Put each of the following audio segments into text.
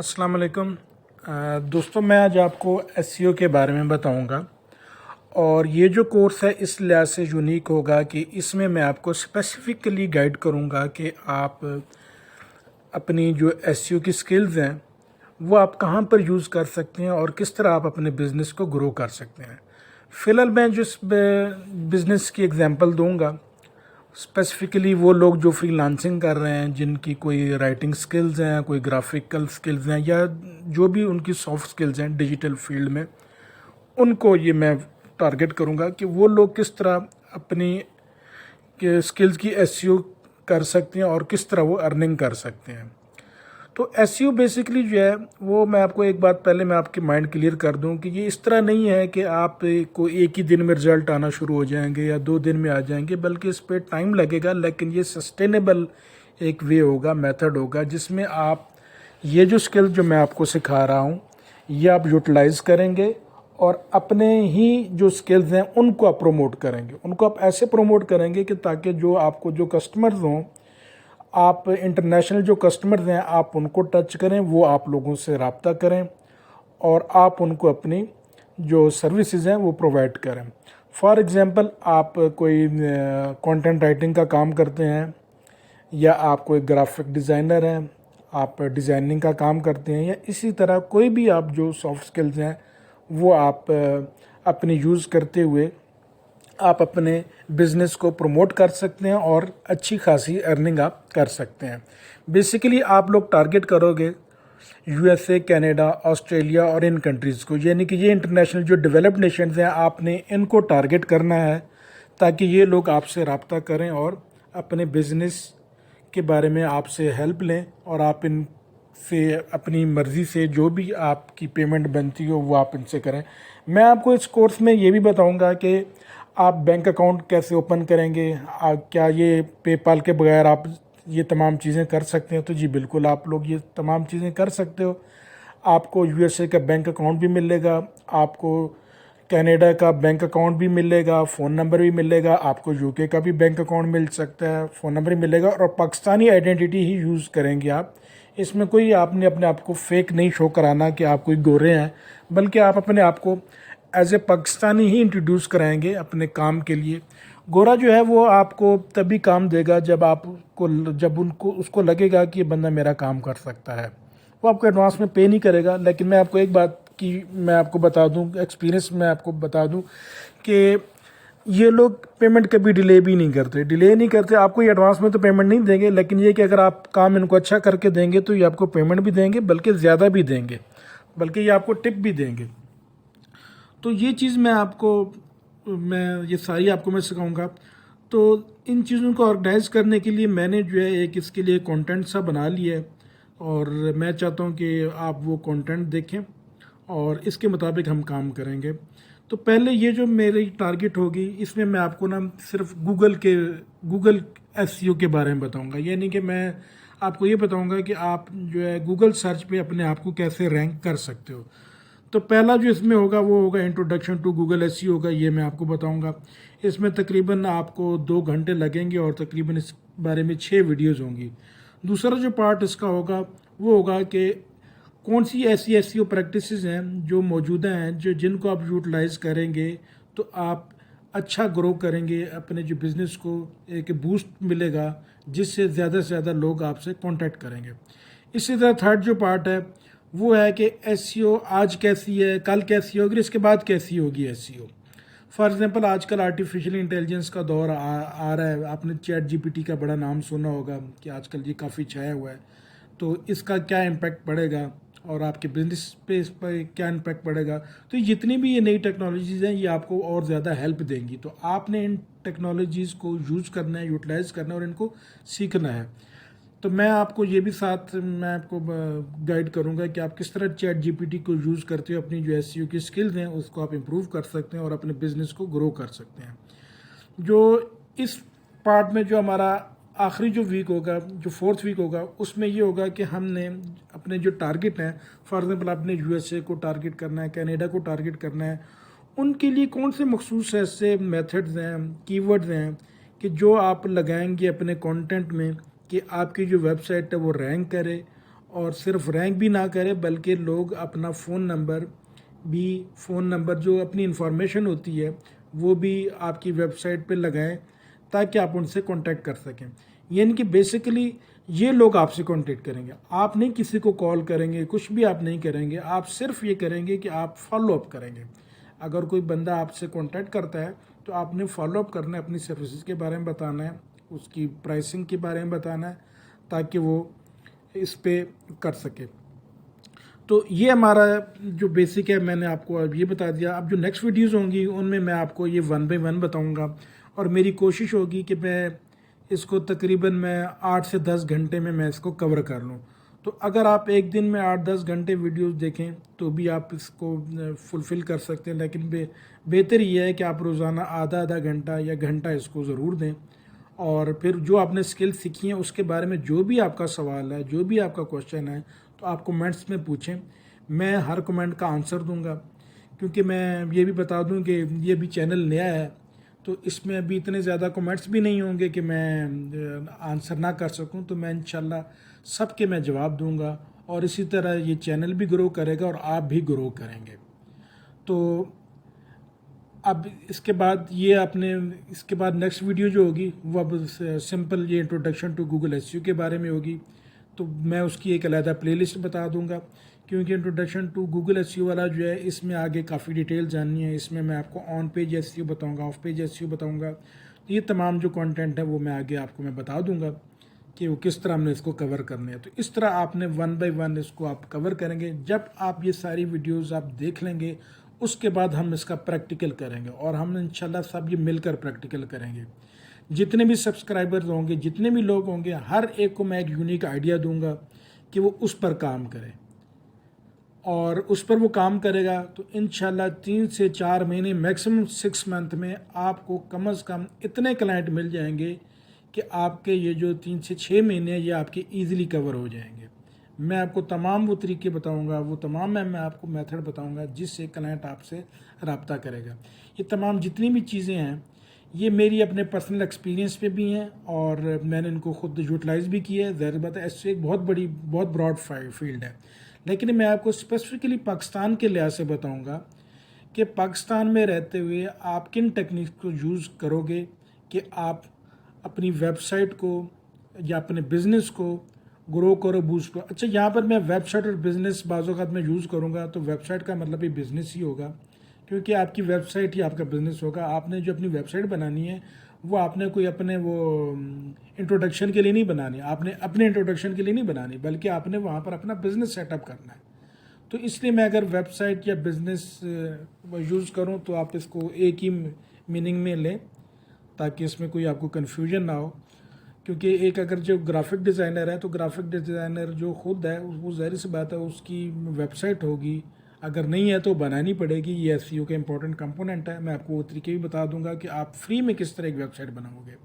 अस्सलाम वालेकुम दोस्तों, मैं आज आपको एसईओ के बारे में बताऊंगा। और ये जो कोर्स है इस लिहाज से यूनिक होगा कि इसमें मैं आपको स्पेसिफिकली गाइड करूंगा कि आप अपनी जो एसईओ की स्किल्स हैं वो आप कहां पर यूज़ कर सकते हैं और किस तरह आप अपने बिज़नेस को ग्रो कर सकते हैं। फ़िलहाल मैं जिस बिज़नेस की एग्जांपल दूंगा, स्पेसिफिकली वो लोग जो फ्रीलांसिंग कर रहे हैं, जिनकी कोई राइटिंग स्किल्स हैं, कोई ग्राफिकल स्किल्स हैं, या जो भी उनकी सॉफ्ट स्किल्स हैं डिजिटल फील्ड में, उनको ये मैं टारगेट करूंगा कि वो लोग किस तरह अपनी स्किल्स की एसईओ कर सकते हैं और किस तरह वो अर्निंग कर सकते हैं। तो एसईओ बेसिकली जो है वो, मैं आपको एक बात पहले मैं आपके माइंड क्लियर कर दूं कि ये इस तरह नहीं है कि आप को एक ही दिन में रिजल्ट आना शुरू हो जाएंगे या 2 दिन में आ जाएंगे, बल्कि इस पर टाइम लगेगा। लेकिन ये सस्टेनेबल एक वे होगा, मेथड होगा, जिसमें आप ये जो स्किल जो मैं आपको सिखा रहा हूँ ये आप यूटिलाइज़ करेंगे और अपने ही जो स्किल्स हैं उनको आप प्रमोट करेंगे। उनको आप ऐसे प्रमोट करेंगे कि ताकि जो आपको जो कस्टमर्स हों, आप इंटरनेशनल जो कस्टमर्स हैं आप उनको टच करें, वो आप लोगों से रब्ता करें और आप उनको अपनी जो सर्विसेज हैं वो प्रोवाइड करें। फॉर एग्ज़ाम्पल, आप कोई कंटेंट राइटिंग का काम करते हैं, या आप कोई ग्राफिक डिज़ाइनर हैं, आप डिज़ाइनिंग का काम करते हैं, या इसी तरह कोई भी आप जो सॉफ्ट स्किल्स हैं वो आप अपनी यूज़ करते हुए आप अपने बिज़नेस को प्रमोट कर सकते हैं और अच्छी खासी अर्निंग आप कर सकते हैं। बेसिकली आप लोग टारगेट करोगे यूएसए, कनाडा, ऑस्ट्रेलिया और इन कंट्रीज़ को, यानी कि ये इंटरनेशनल जो डेवलप्ड नेशंस हैं आपने इनको टारगेट करना है ताकि ये लोग आपसे रब्ता करें और अपने बिज़नेस के बारे में आपसे हेल्प लें और आप इनसे अपनी मर्ज़ी से जो भी आपकी पेमेंट बनती हो वो आप इनसे करें। मैं आपको इस कोर्स में ये भी बताऊंगा कि आप बैंक अकाउंट कैसे ओपन करेंगे। क्या ये पेपाल के बगैर आप ये तमाम चीज़ें कर सकते हैं? तो जी बिल्कुल, आप लोग ये तमाम चीज़ें कर सकते हो। आपको यूएसए का बैंक अकाउंट भी मिलेगा, आपको कनाडा का बैंक अकाउंट भी मिलेगा, फ़ोन नंबर भी मिलेगा, आपको यूके का भी बैंक अकाउंट मिल सकता है, फ़ोन नंबर भी मिलेगा, और पाकिस्तानी आइडेंटिटी ही यूज़ करेंगे आप। इसमें कोई आपने अपने आप को फेक नहीं शो कराना कि आप कोई गोरे हैं, बल्कि आप अपने आप को एज ए पाकिस्तानी ही इंट्रोड्यूस कराएंगे अपने काम के लिए। गोरा जो है वो आपको तभी काम देगा जब उनको उसको लगेगा कि ये बंदा मेरा काम कर सकता है। वो आपको एडवांस में पे नहीं करेगा। लेकिन मैं आपको एक बात की मैं आपको बता दूं, एक्सपीरियंस में आपको बता दूं कि ये लोग पेमेंट कभी डिले नहीं करते। आपको ये एडवांस में तो पेमेंट नहीं देंगे, लेकिन ये कि अगर आप काम इनको अच्छा करके देंगे तो ये आपको पेमेंट भी देंगे, बल्कि ज़्यादा भी देंगे, बल्कि ये आपको टिप भी देंगे। तो ये चीज़ मैं ये सारी आपको मैं सिखाऊंगा। तो इन चीज़ों को ऑर्गेनाइज करने के लिए मैंने जो है एक इसके लिए कंटेंट सा बना लिया है, और मैं चाहता हूँ कि आप वो कंटेंट देखें और इसके मुताबिक हम काम करेंगे। तो पहले ये जो मेरी टारगेट होगी, इसमें मैं आपको ना सिर्फ गूगल एसईओ के बारे में बताऊंगा। यानी कि मैं आपको ये बताऊंगा कि आप जो है गूगल सर्च पे अपने आप को कैसे रैंक कर सकते हो। तो पहला जो इसमें होगा वो होगा इंट्रोडक्शन टू गूगल एसईओ होगा, ये मैं आपको बताऊंगा। इसमें तकरीबन आपको 2 घंटे लगेंगे और तकरीबन इस बारे में 6 वीडियोज़ होंगी। दूसरा जो पार्ट इसका होगा वो होगा कि कौन सी ऐसी एसईओ प्रैक्टिसेस हैं जो मौजूदा हैं, जिनको आप यूटिलाइज़ करेंगे तो आप अच्छा ग्रो करेंगे, अपने जो बिज़नेस को एक बूस्ट मिलेगा जिससे ज़्यादा से ज़्यादा लोग आपसे कांटेक्ट करेंगे। इसी तरह थर्ड जो पार्ट है वो है कि एसईओ आज कैसी है, कल कैसी होगी, इसके बाद कैसी होगी एसईओ। फॉर एग्जांपल, आजकल आर्टिफिशियल इंटेलिजेंस का दौर आ रहा है। आपने चैट जीपीटी का बड़ा नाम सुना होगा कि आजकल ये काफ़ी छाया हुआ है। तो इसका क्या इम्पैक्ट पड़ेगा और आपके बिजनेस पे इस पर क्या इम्पैक्ट पड़ेगा। तो जितनी भी ये नई टेक्नोलॉजीज़ हैं ये आपको और ज़्यादा हेल्प देंगी। तो आपने इन टेक्नोलॉजीज़ को यूज़ करना है, यूटिलाइज़ करना है और इनको सीखना है। तो मैं आपको ये भी साथ मैं आपको गाइड करूंगा कि आप किस तरह चैट जीपीटी को यूज़ करते हो, अपनी जो एसईओ की स्किल्स हैं उसको आप इम्प्रूव कर सकते हैं और अपने बिजनेस को ग्रो कर सकते हैं। जो इस पार्ट में जो हमारा आखिरी जो वीक होगा, जो 4th वीक होगा, उसमें ये होगा कि हमने अपने जो टारगेट हैं, फॉर एग्जांपल आपने यूएसए को टारगेट करना है, कनाडा को टारगेट करना है, उनके लिए कौन से मखसूस ऐसे मेथड्स हैं, कीवर्ड्स हैं कि जो आप लगाएंगे अपने कंटेंट में कि आपकी जो वेबसाइट है वो रैंक करे اور صرف رینک بھی نہ کرے بلکہ لوگ اپنا فون نمبر جو اپنی انفارمیشن ہوتی ہے وہ بھی آپ کی ویب سائٹ پہ لگائیں تاکہ آپ ان سے کانٹیکٹ کر سکیں. یعنی کہ بیسیکلی یہ لوگ آپ سے کانٹیکٹ کریں گے. آپ نہیں کسی کو کال کریں گے, کچھ بھی آپ نہیں کریں گے, آپ صرف یہ کریں گے کہ آپ فالو اپ کریں گے. اگر کوئی بندہ آپ سے کانٹیکٹ کرتا ہے تو آپ نے فالو اپ کرنا ہے, اپنی سروسز کے بارے میں بتانا ہے, اس کی پرائسنگ کے بارے میں بتانا ہے تاکہ وہ اس پہ کر سکے. تو یہ ہمارا جو بیسک ہے میں نے آپ کو اب یہ بتا دیا. اب جو نیکسٹ ویڈیوز ہوں گی ان میں میں آپ کو یہ 1 بائی 1 بتاؤں گا, اور میری کوشش ہوگی کہ میں اس کو تقریباً 8 سے 10 گھنٹے میں اس کو کور کر لوں. تو اگر آپ ایک دن میں 8-10 گھنٹے ویڈیوز دیکھیں تو بھی آپ اس کو فلفل کر سکتے ہیں, لیکن بہتر یہ ہے کہ آپ روزانہ آدھا گھنٹہ یا گھنٹہ اس کو ضرور دیں. اور پھر جو آپ نے اسکل سیکھی ہیں اس کے بارے میں جو بھی آپ کا سوال ہے, جو بھی آپ کا کوشچن ہے, تو آپ کومنٹس میں پوچھیں. میں ہر کومنٹ کا آنسر دوں گا, کیونکہ میں یہ بھی بتا دوں کہ یہ بھی چینل نیا ہے تو اس میں ابھی اتنے زیادہ کومنٹس بھی نہیں ہوں گے کہ میں آنسر نہ کر سکوں. تو میں انشاءاللہ سب کے میں جواب دوں گا, اور اسی طرح یہ چینل بھی گرو کرے گا اور آپ بھی گرو کریں گے. تو اب اس کے بعد نیکسٹ ویڈیو جو ہوگی وہ اب سمپل یہ انٹروڈکشن ٹو گوگل SEO کے بارے میں ہوگی. تو میں اس کی ایک علیحدہ پلے لسٹ بتا دوں گا, کیونکہ انٹروڈکشن ٹو گوگل SEO والا جو ہے اس میں آگے کافی ڈیٹیل جاننی ہے. اس میں آپ کو آن پیج SEO بتاؤں گا, آف پیج SEO بتاؤں گا. تو یہ تمام جو کانٹینٹ ہے وہ میں آگے آپ کو میں بتا دوں گا کہ وہ کس طرح ہم نے اس کو کور کرنے ہے. تو اس طرح آپ نے 1 بائی 1 اس کو آپ کور کریں گے. جب آپ یہ ساری ویڈیوز آپ دیکھ لیں گے اس کے بعد ہم اس کا پریکٹیکل کریں گے, اور ہم انشاءاللہ سب یہ مل کر پریکٹیکل کریں گے. جتنے بھی سبسکرائبرز ہوں گے, جتنے بھی لوگ ہوں گے, ہر ایک کو میں ایک یونیک آئیڈیا دوں گا کہ وہ اس پر کام کرے, اور اس پر وہ کام کرے گا تو انشاءاللہ 3 سے 4 مہینے میکسیمم 6 منتھ میں آپ کو کم از کم اتنے کلائنٹ مل جائیں گے کہ آپ کے یہ جو 3 سے 6 مہینے یہ آپ کے ایزیلی کور ہو جائیں گے. میں آپ کو تمام وہ طریقے بتاؤں گا, وہ تمام میں آپ کو میتھڈ بتاؤں گا جس سے کلائنٹ آپ سے رابطہ کرے گا. یہ تمام جتنی بھی چیزیں ہیں یہ میری اپنے پرسنل ایکسپیرینس پہ بھی ہیں, اور میں نے ان کو خود یوٹیلائز بھی کیا ہے. ظاہر بات ہے ایسے ایک بہت براڈ فیلڈ ہے, لیکن میں آپ کو اسپیسیفکلی پاکستان کے لحاظ سے بتاؤں گا کہ پاکستان میں رہتے ہوئے آپ کن ٹیکنیکس کو یوز کرو گے کہ آپ اپنی ویب سائٹ کو یا اپنے بزنس کو گرو کرو, بوسٹ کرو. اچھا, یہاں پر میں ویب سائٹ اور بزنس بعض اوقات میں یوز کروں گا تو ویب سائٹ کا مطلب ہی بزنس ہی ہوگا, کیونکہ آپ کی ویب سائٹ ہی آپ کا بزنس ہوگا. آپ نے جو اپنی ویب سائٹ بنانی ہے وہ آپ نے کوئی اپنے وہ انٹروڈکشن کے لیے نہیں بنانی, آپ نے اپنے انٹروڈکشن کے لیے نہیں بنانی, بلکہ آپ نے وہاں پر اپنا بزنس سیٹ اپ کرنا ہے. تو اس لیے میں اگر ویب سائٹ یا بزنس یوز کروں تو آپ اس کو ایک ہی میننگ میں لیں تاکہ اس میں کوئی آپ کو کنفیوژن نہ ہو. کیونکہ ایک اگر جو گرافک ڈیزائنر ہے تو گرافک ڈیزائنر جو خود ہے وہ ظاہر سی بات ہے اس کی ویب سائٹ ہوگی, اگر نہیں ہے تو بنانی پڑے گی. یہ SEO کا امپورٹنٹ کمپوننٹ ہے. میں آپ کو وہ طریقے بھی بتا دوں گا کہ آپ فری میں کس طرح ایک ویب سائٹ بناؤ گے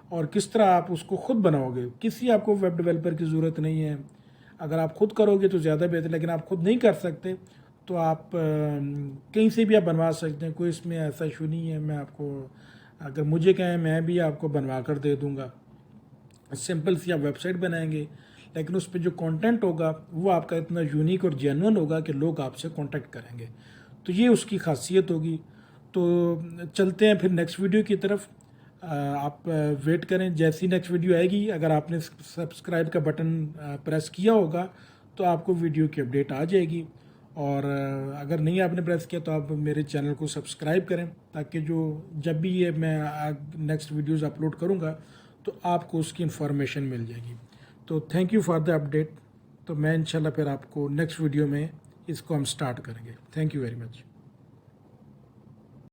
اور کس طرح آپ اس کو خود بناؤ گے. کسی آپ کو ویب ڈیولپر کی ضرورت نہیں ہے. اگر آپ خود کرو گے تو زیادہ بہتر, لیکن آپ خود نہیں کر سکتے تو آپ کہیں سے بھی آپ بنوا سکتے ہیں. کوئی اس میں ایسا ایشو نہیں ہے. میں آپ کو اگر مجھے کہیں میں بھی آپ کو بنوا کر دے دوں گا. سمپل سی آپ ویب سائٹ بنائیں گے, لیکن اس پہ جو کانٹینٹ ہوگا وہ آپ کا اتنا یونیک اور جینون ہوگا کہ لوگ آپ سے کانٹیکٹ کریں گے. تو یہ اس کی خاصیت ہوگی. تو چلتے ہیں پھر نیکسٹ ویڈیو کی طرف. آپ ویٹ کریں, جیسی نیکسٹ ویڈیو آئے گی اگر آپ نے سبسکرائب کا بٹن پریس کیا ہوگا تو آپ کو ویڈیو کی اپڈیٹ آ جائے گی, اور اگر نہیں آپ نے پریس کیا تو آپ میرے چینل کو سبسکرائب کریں تاکہ جب بھی یہ میں نیکسٹ ویڈیوز اپلوڈ کروں گا تو آپ کو اس کی انفارمیشن مل جائے گی. تو thank you for the update. تو میں انشاءاللہ پھر آپ کو نیکسٹ ویڈیو میں اس کو ہم سٹارٹ کریں گے. Thank you very much.